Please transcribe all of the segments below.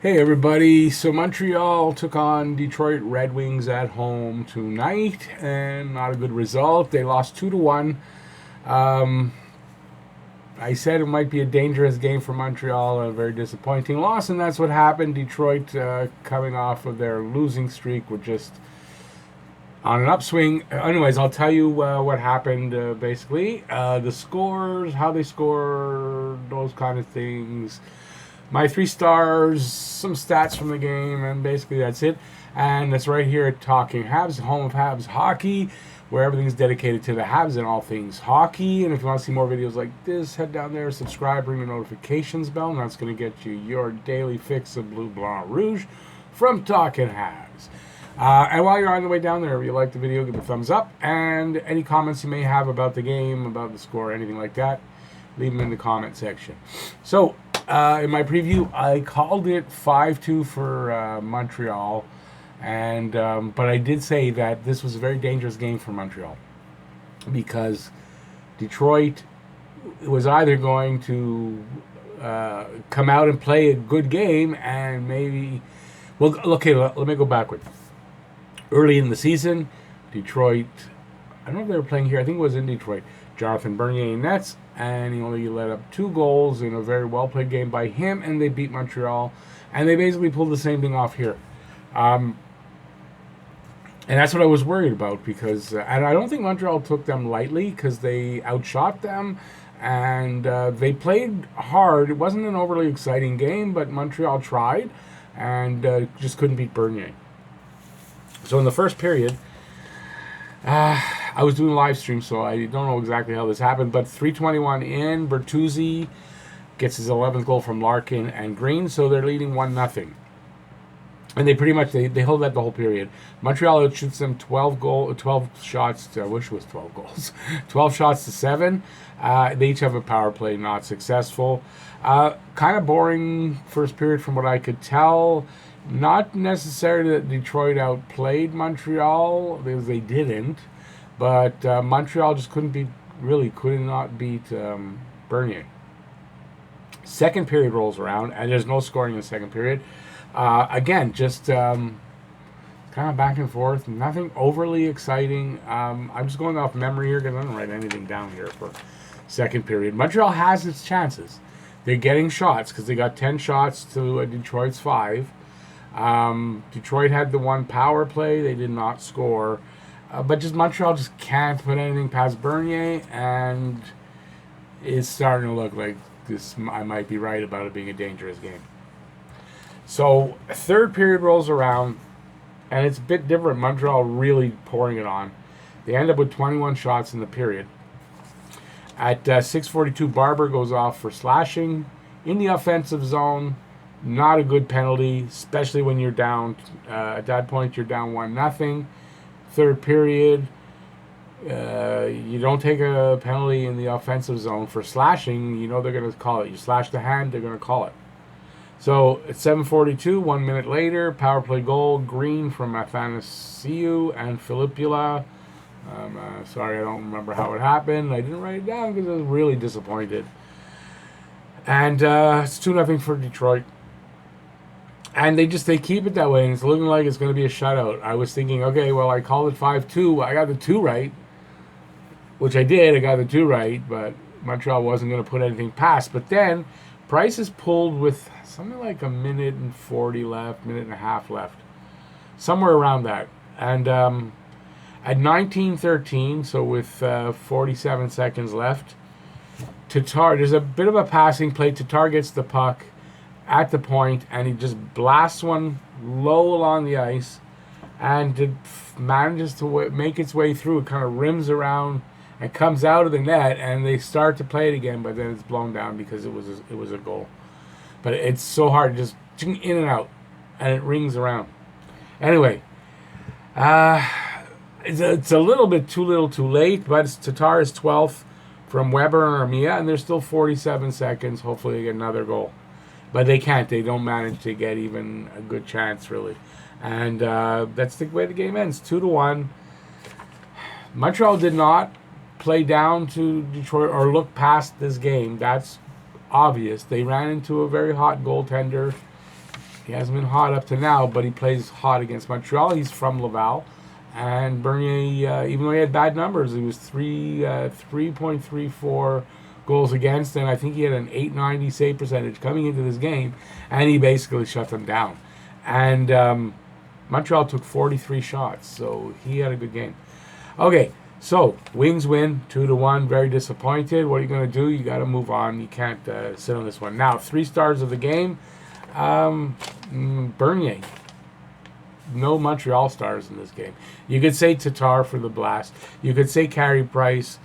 Hey everybody, so Montreal took on Detroit Red Wings at home tonight, and not a good result. They lost 2-1. Um, I said it might be a dangerous game for Montreal, a very disappointing loss, and that's what happened. Detroit, coming off of their losing streak, were just on an upswing. Anyways, I'll tell you what happened, basically. The scores, how they scored, those kind of things. My 3 stars, some stats from the game, and basically that's it. And it's right here at Talking Habs, home of Habs hockey, where everything's dedicated to the Habs and all things hockey. And if you want to see more videos like this, head down there, subscribe, ring the notifications bell, and that's going to get you your daily fix of Bleu Blanc Rouge from Talking Habs. And while you're on the way down there, if you like the video, give it a thumbs up. And any comments you may have about the game, about the score, anything like that, leave them in the comment section. So, in my preview, I called it 5-2 for Montreal, and but I did say that this was a very dangerous game for Montreal because Detroit was either going to come out and play a good game and maybe, well, okay, let me go backward. Early in the season, Detroit, I don't know if they were playing here, I think it was in Detroit, Jonathan Bernier in nets, and he only let up 2 goals in a very well-played game by him, and they beat Montreal, and they basically pulled the same thing off here. And that's what I was worried about, because, and I don't think Montreal took them lightly, because they outshot them, and they played hard. It wasn't an overly exciting game, but Montreal tried, and just couldn't beat Bernier. So in the first period, I was doing live stream, so I don't know exactly how this happened, but 3:21 in, Bertuzzi gets his 11th goal from Larkin and Green, so they're leading 1-0. And they pretty much, they hold that the whole period. Montreal outshoots them 12 shots to, I wish it was 12 goals, 12 shots to 7. They each have a power play, not successful. Kind of boring first period from what I could tell. Not necessarily that Detroit outplayed Montreal, because they didn't, but Montreal just could not beat Bernier. Second period rolls around, and there's no scoring in the second period. Again, just kind of back and forth, nothing overly exciting. I'm just going off memory here, because I didn't write anything down here for second period. Montreal has its chances. They're getting shots, because they got 10 shots to Detroit's 5. Detroit had the 1 power play. They did not score. But just Montreal just can't put anything past Bernier, and it's starting to look like this. I might be right about it being a dangerous game. So third period rolls around, and it's a bit different. Montreal really pouring it on. They end up with 21 shots in the period. At 6:42, Barber goes off for slashing in the offensive zone. Not a good penalty, especially when you're down. At that point, you're down 1-0. Third period, you don't take a penalty in the offensive zone for slashing. You know they're going to call it. You slash the hand, they're going to call it. So at 7:42, 1 minute later, power play goal, Green from Athanasiou and Filipula. Sorry, I don't remember how it happened. I didn't write it down because I was really disappointed. And it's 2-0 for Detroit. And they keep it that way, and it's looking like it's going to be a shutout. I was thinking, okay, well, I called it 5-2. I got the 2 right, which I did. I got the 2 right, but Montreal wasn't going to put anything past. But then Price is pulled with something like a minute and 40 left, minute and a half left, somewhere around that. And at 19:13, so with 47 seconds left, Tatar, there's a bit of a passing play. Tatar gets the puck at the point, and he just blasts one low along the ice, and it manages to make its way through. It kind of rims around and comes out of the net, and they start to play it again, but then it's blown down because it was a goal. But it's so hard, just in and out, and it rings around. Anyway, it's a little bit too little too late, but it's Tatar's 12th from Weber and Armia, and there's still 47 seconds. Hopefully they get another goal. But they can't. They don't manage to get even a good chance, really. And that's the way the game ends, 2-1. Montreal did not play down to Detroit or look past this game. That's obvious. They ran into a very hot goaltender He hasn't been hot up to now, but he plays hot against Montreal. He's from Laval. And Bernier, even though he had bad numbers, he was 3.34 goals against, and I think he had an 890 save percentage coming into this game, and he basically shut them down. And Montreal took 43 shots, so he had a good game. Okay, so Wings win 2-1. Very disappointed. What are you going to do? You got to move on. You can't sit on this one. Now, 3 stars of the game. Bernier. No Montreal stars in this game. You could say Tatar for the blast. You could say Carey Price.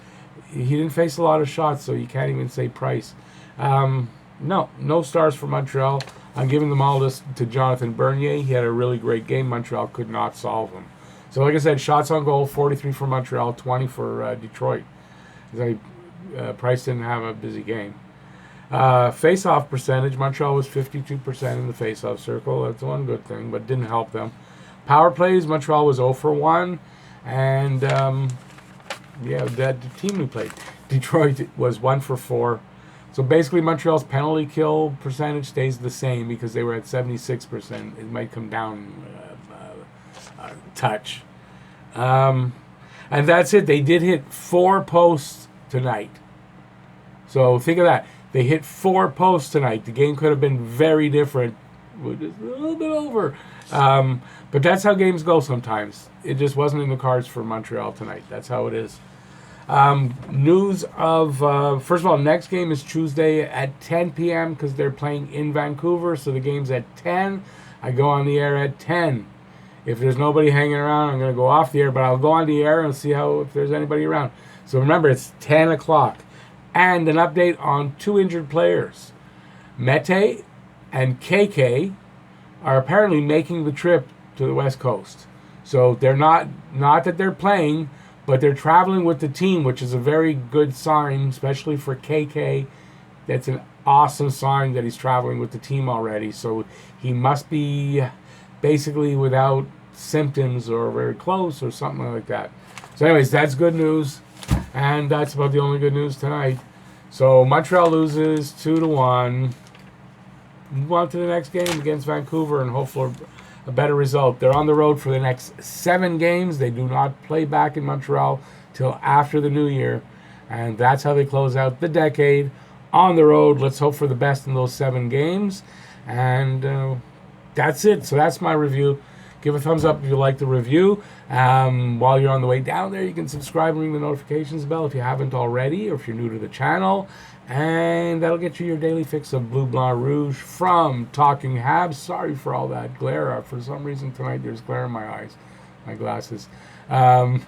He didn't face a lot of shots, so you can't even say Price. No stars for Montreal. I'm giving them all this to Jonathan Bernier. He had a really great game. Montreal could not solve him. So like I said, shots on goal, 43 for Montreal, 20 for Detroit. Price didn't have a busy game. Face-off percentage, Montreal was 52% in the face-off circle. That's one good thing, but didn't help them. Power plays, Montreal was 0 for 1. And, that team we played, Detroit, was 1 for 4. So basically, Montreal's penalty kill percentage stays the same because they were at 76%. It might come down a touch. And that's it. They did hit 4 posts tonight. So think of that. They hit 4 posts tonight. The game could have been very different. Just a little bit over. But that's how games go sometimes. It just wasn't in the cards for Montreal tonight. That's how it is. News of, first of all, next game is Tuesday at 10 p.m. because they're playing in Vancouver. So the game's at 10. I go on the air at 10. If there's nobody hanging around, I'm going to go off the air. But I'll go on the air and see if there's anybody around. So remember, it's 10 o'clock. And an update on 2 injured players. Mete and KK are apparently making the trip to the West Coast. So they're not that they're playing, but they're traveling with the team, which is a very good sign, especially for KK. That's an awesome sign that he's traveling with the team already. So he must be basically without symptoms or very close or something like that. So anyways, that's good news. And that's about the only good news tonight. So Montreal loses 2-1. Move on to the next game against Vancouver and hope for a better result. They're on the road for the next 7 games. They do not play back in Montreal till after the new year. And that's how they close out the decade on the road. Let's hope for the best in those 7 games. And that's it. So that's my review. Give a thumbs up if you like the review. While you're on the way down there, you can subscribe and ring the notifications bell if you haven't already, or if you're new to the channel. And that'll get you your daily fix of Bleu Blanc Rouge from Talking Habs. Sorry for all that glare. For some reason tonight there's glare in my eyes, my glasses. I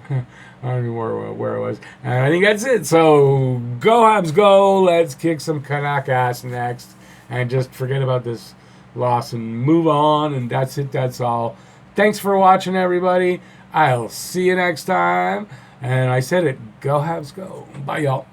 don't know where I was. And I think that's it. So go Habs go. Let's kick some Canuck ass next. And just forget about this loss and move on. And that's it. That's all. Thanks for watching, everybody. I'll see you next time. And I said it. Go Habs go. Bye, y'all.